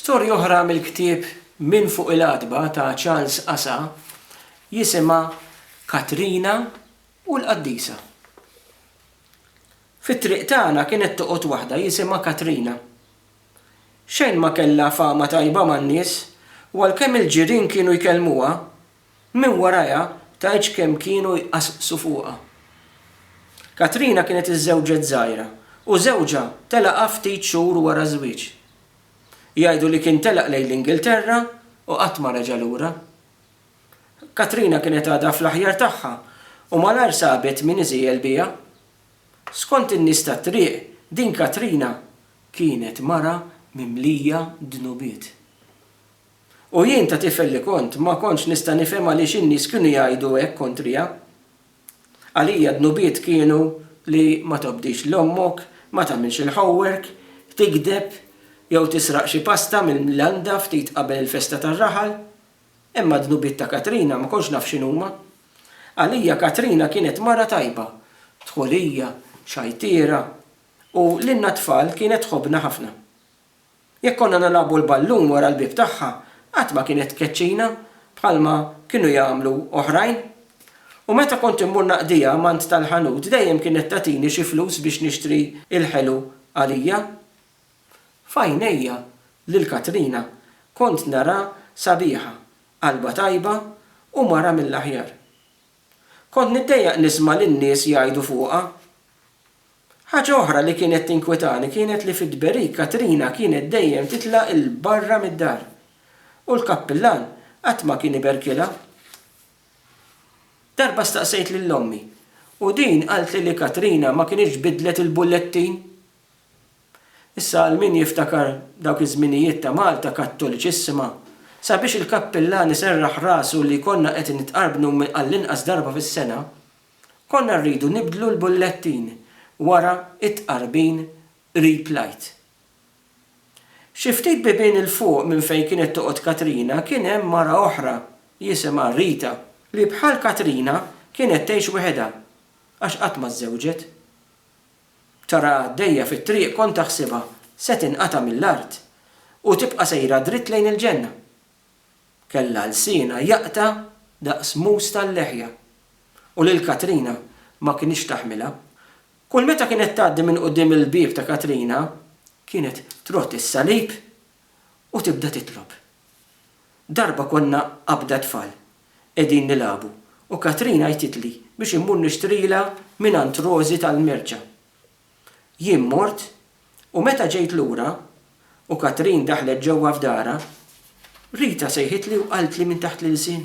Storja oħra mill-ktieb Minn fuq il-qadba ta' Charles Asa jisimha Katrina u l-Qaddisa. Fit-triq tagħna kienet toqgħod waħda jisimha Katrina. Xejn ma kellha fama tajba man-nies u għalkemm il-ġirien kienu jkellmuha, minn warajha tgħidx kemm kienu jqasqsu fuqha. Katrina kienet iż-żewġa żgħira u żewġha telaq ftit xhur wara żwieġ. Jgħidu li kien telaq lejn l-Ingilterra u qatt ma reġa' lura. Katrina kienet għadha fl-aħjar tagħha u malar sabet min iżjel biha. Skont in-nies tat-triq, din Katrina kienet mara mimlija dnubiet. U jien ta' tifel li kont ma kontx nista' nifhem għaliex in-nies kienu jgħidu hekk kontrija. Għalija dnubiet kienu li ma tobdix l-ommok, ma tagħmilx il-homework, tikdeb, jew tisraq xi pasta mill-landa ftit qabel il-festa tar-raħal, imma dnubiet ta' Katrina ma kontx naf x'inhuma. Għalija Katrina kienet mara tajba, dħulija, xajtiera u lilna tfal kienet tħobbna ħafna. Jekk konna nalagħbu l-ballun wara l-bib tagħha, qatt ma kienet tkeċċina bħalma kienu jagħmlu oħrajn. U meta kont immur naqdija mant tal-ħanut dejjem kienet tagħtini xi flus biex nixtri il-ħelu għalija. F'għajnejja lil Katrina kont nara sabiħa, qalba tajba u mara mill-aħjar. Kont niddejjaq nisma' lin-nies jgħidu fuqha. Ħaġa oħra li kienet tinkwetani kienet li fid-Berik Katrina kienet dejjem titlaq il-barra mid-dar u l-kappillan qatt ma kien iberkilha. Darba staqsejt lill-ommi u din qalt li Katrina ma kienx bidlet il-bullettin. Issa għal min jiftakar dawk iż-żminijiet ta' Malta Kattoliċissima, sabiex il-kappillan iserraħ rasu li konna qed nitqarbnu għall-inqas darba fis-sena, konna rridu nibdlu l-bullettin wara it-tqarbin replight. Xi ftit bibien il-fuq minn fejn kienet toqgħod Katrina kien hemm mara oħra jisimha Rita li bħal Katrina kienet tgħix weħedha għax qatt ma żżewġet. Tara għaddejja fit-triq kont taħsibha se tinqata' mill-art u tibqa' sejra dritt lejn il-ġenna. Kellha lsienha jaqta' daqs mus tal-leħja u lil Katrina ma kienx taħmilha. Kull meta kienet tgħaddi minn quddiem il-bib ta' Katrina kienet trott is-salib u tibda titlob. Darba konna qabda tfal qegħdin nilagħbu u Katrina jtitli biex immur nixtrilha mingħand Rożi tal-Merċa. Jien mort u meta ġejt lura u Katrin daħlet ġewwa f'dara, Rita sejħitli u qaltli minn taħt l-ilsien.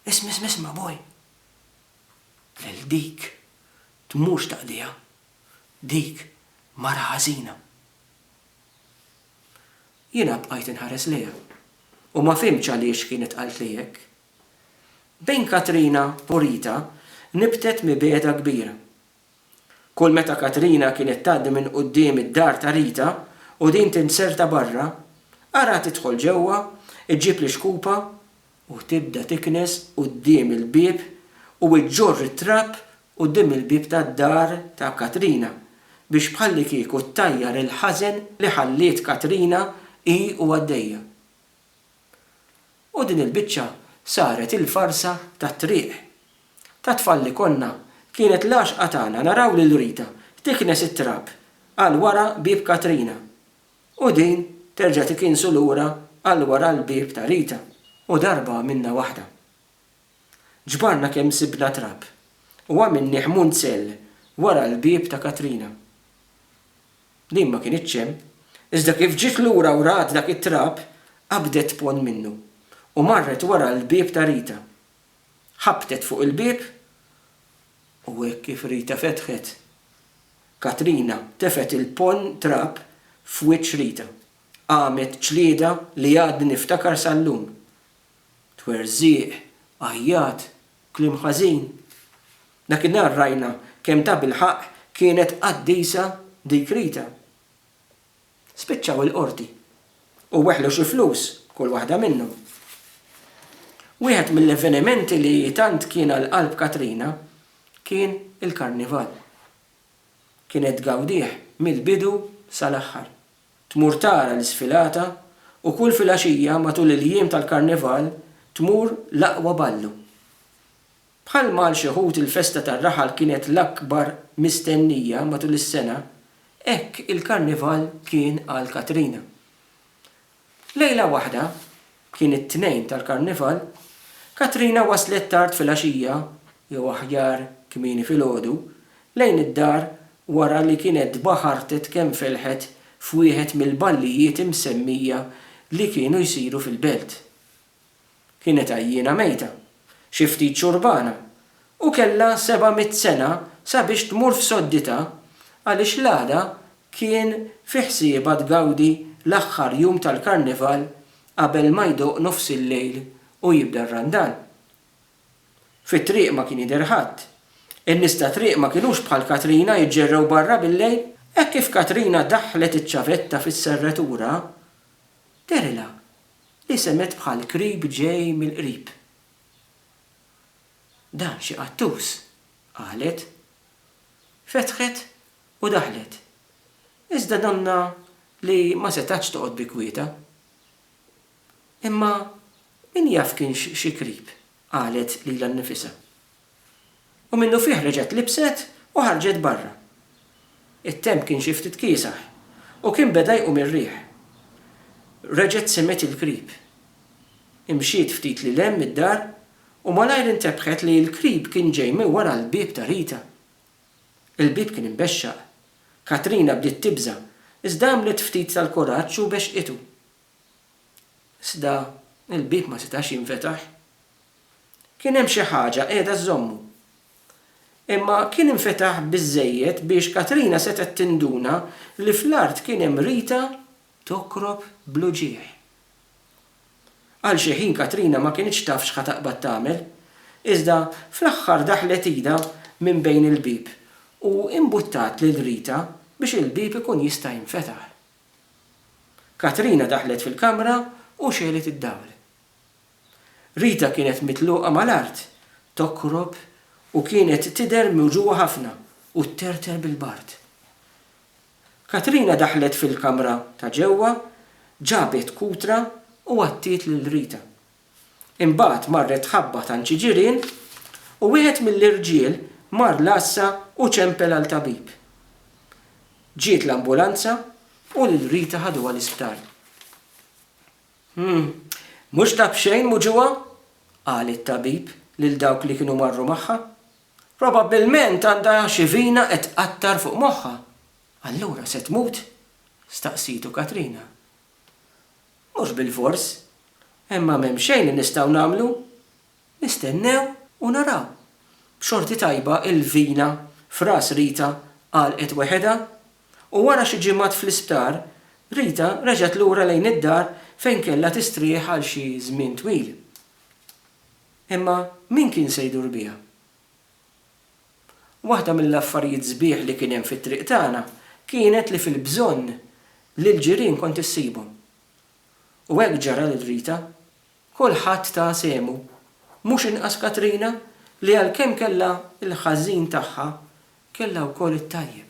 Isma' boj. Lil dik tmurx taqdija. Dik mara ħażina. Jiena bqajt inħares lejha u ma fimx għaliex kienet qalt li hekk. Bejn Katrina u Rita nibtet mibeda kbira. Kull meta Katrina kienet tgħaddi minn quddiem id-dar ta' Rita u din tinserta barra, ara tidħol ġewwa, iġġib li xkupa u tibda tiknes quddiem il-bieb u iġġorr it-trapp quddiem il-bieb tad-dar ta' Katrina biex bħalli kieku ttajjar il-ħażen li ħalliet Katrina hi u għaddejja. U din il-biċċa saret il-farsa tat-triq. Ta' tfal li konna kienet l-għaxqa tagħna naraw lil Rita tiknes it-trapp għal wara bieb Katrina u din terġa' tikinsu lura għal wara l-bieb ta' Rita u darba minna waħda. Ġbarna kemm sibna trapp u għamilni ħmun sell wara l-bieb ta' Katrina. Din ma kienitx hemm, iżda kif ġiet lura u rat dak it-trapp qabdet pon minnu u marret wara l-bieb ta' Rita. Ħabtet fuq il-bieb u hekk kif Rita fetħet. Katrina tefet il-pon trapp f'wiċċ Rita. Għamet ċlieda li għadni niftakar sal-lum. Twerżieq, għajjat, kliem ħażin. Dakinhar rajna kemm ta' bil-ħaq kienet qaddisa dik Rita. Spiċċaw il-qorti u weħlu xi flus kull waħda minnhom. Wieħed mill-avvenimenti li tant kien għall-qalb Katrina kien il-karnival. Kienet gawdih mill-bidu sal-aħħar. Tmur tara l-isfilata u kull filgħaxija matul il-jiem tal-karnival tmur l-aqwa ballu. Bħalma għal xi ħud il-festa tar-raħal kienet l-akbar mistennija matul is-sena, hekk il-karnival kien għal Katrina. Lejla waħda, kien it-tnejn tal-karnival, Katrina waslet tard filgħaxija, jew aħjar kmieni filgħodu, lejn id-dar wara li kienet baħartet kemm felħet f'wieħed mill-ballijiet imsemmija li kienu jsiru fil-belt. Kienet għajjina mejta, xi ftit xurbana, u kellha 700 sena sabiex tmur f'sodditha għaliex l-għada kien fi ħsiebha tgawdi l-aħħar jum tal-karnival qabel ma jdoq nofs il-lejl u jibda r-randan. Fit-triq ma kien jidher ħadd. In-nies ta' triq ma kinux bħal Katrina jiġġerrew barra bil-lejl, hekk kif Katrina daħlet iċ-ċavetta fis-serratura, derilha li semet bħal krib ġej mill-qrib. Dan xi qattus, qalet. Fetħet u daħlet. Iżda donna li ma setax toqgħod bi kwieta. Imma min jaf kien xi krib, qalet lilha nnifisha. U minnu fih reġgħet libset u ħarġet barra. It-temp kien xi ftit kiesaħ u kien beda jqum ir-riħ. Reġgħet semet il-krib. Imxiet ftit lil hemm id-dar u malajr intebħet li l-krib kien ġej minn wara l-bieb ta' Rita. Il-bieb kien imbexxaq. Katrina bdiet tibża, iżda għamlet ftit tal-kuraġġ u bexqitu. Iżda il-bieb ma setax jinfetaħ. Kien hemm xi ħaġa qiegħda żommu. Imma kien infetaħ biżżejjed biex Katrina setgħet tinduna li fl-art kien hemm Rita tokrob bluġieħ. Għal xi ħin Katrina ma kienx taf x'ħataqbad tagħmel, iżda fl-aħħar daħlet idha minn bejn il-bieb u imbuttat lil Rita biex il-bieb ikun jista' jinfetaħ. Katrina daħlet fil-kamra u xelet id-dawl. Rita kienet mitluqa mal-art, tokrob u kienet tidher mewġuha ħafna u terter bil-bart. Katrina daħlet fil-kamra ta' ġewwa, ġabet kutra u għattiet lil Rita. Imbagħad marret ħabba ta' xi ġirien u wieħed mill-irġiel mar lassa u ċempel għal tabib. Ġiet l-ambulanza u lil Rita ħaduha l-isptar. Mhux tab xejn muġuha? qal it-tabib lil dawk li kienu marru magħha. Probabbilment għandha xi vina qed tqattar fuq moħħha. Allura se tmut? Staqsitu Katrina. Mhux bil-fors, imma m'hemm xejn li nistgħu nagħmlu. Nistennew u naraw. B'xorti tajba il-vina f'ras Rita għalqet weħedha u wara xi ġimgħat fl-isptar Rita reġgħet lura lejn id-dar fejn kellha tistrieħ għal xi żmien twil. Imma min kien se jdur biha? Waħda mill-affarijiet sbieħ li kien hemm fit-triq tagħna kienet li fil-bżonn li l-ġirien kont issibhom. U hekk ġara lil Rita, kulħadd ta' semu, mhux inqas Katrina li għalkemm kellha l-ħażin tagħha kellha wkoll it-tajjeb.